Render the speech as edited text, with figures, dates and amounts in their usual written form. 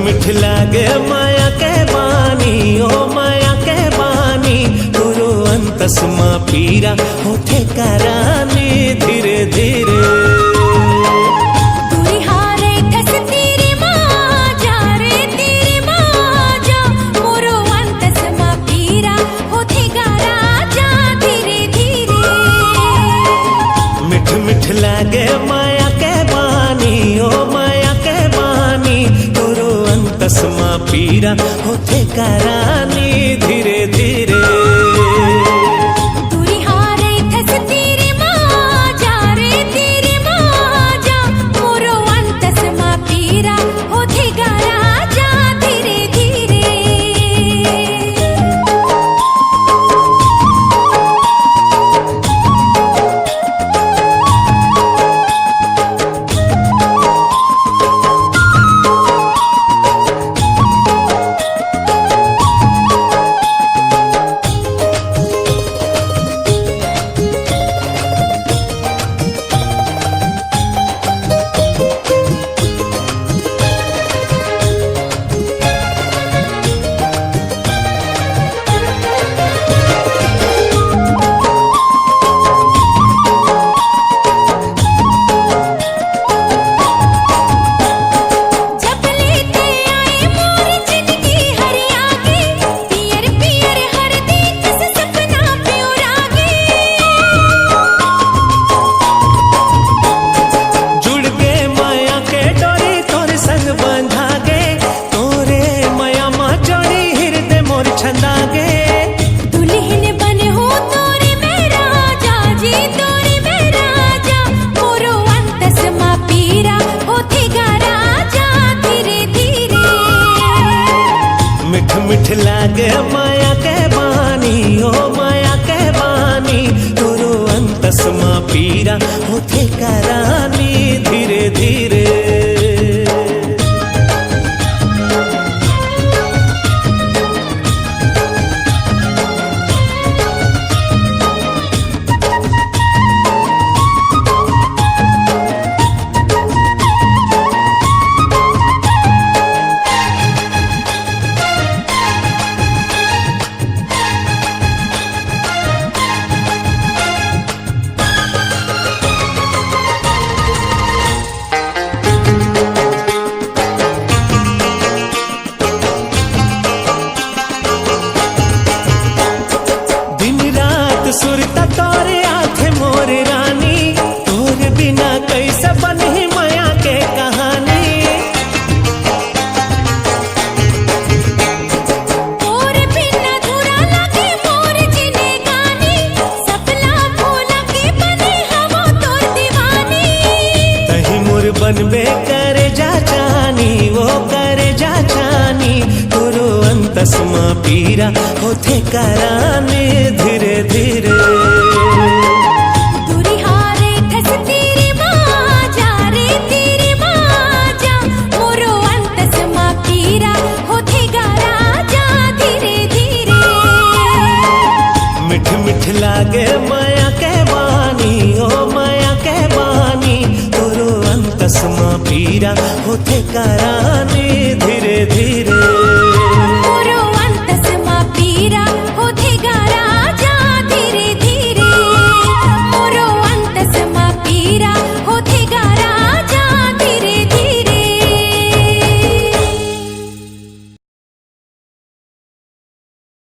मिठ लागे माया के बानी, ओ माया के बानी, तोरो अंतस मा पीरा होठे करानी धीरे धीरे। लागे माया के बानी, ओ माया के बानी, तोरो अंतस मा पीरा होठे करानी धीरे धीरे। मिठ लागे माया के बानी, ओ माया के बानी, तोरो अंतस मा पीरा होठे करानी धीरे धीरे। सुरता तोरे आखे मोर रानी, तोरे बिना कैसे बनी माया के कहानी। तोरे बिना धुरा लगे मोर जिंदगानी, सपना भूला के बने हमो तोर दीवानी। तही मोर बनबे करे जा जानी, वो करे जा जानी, तोरो अंतस मा पीरा होठे करानी धीरे धीरे। मिठ मिठ लागे माया के बानी, ओ माया के बानी, तोरो अंतस मा पीरा होठे करानी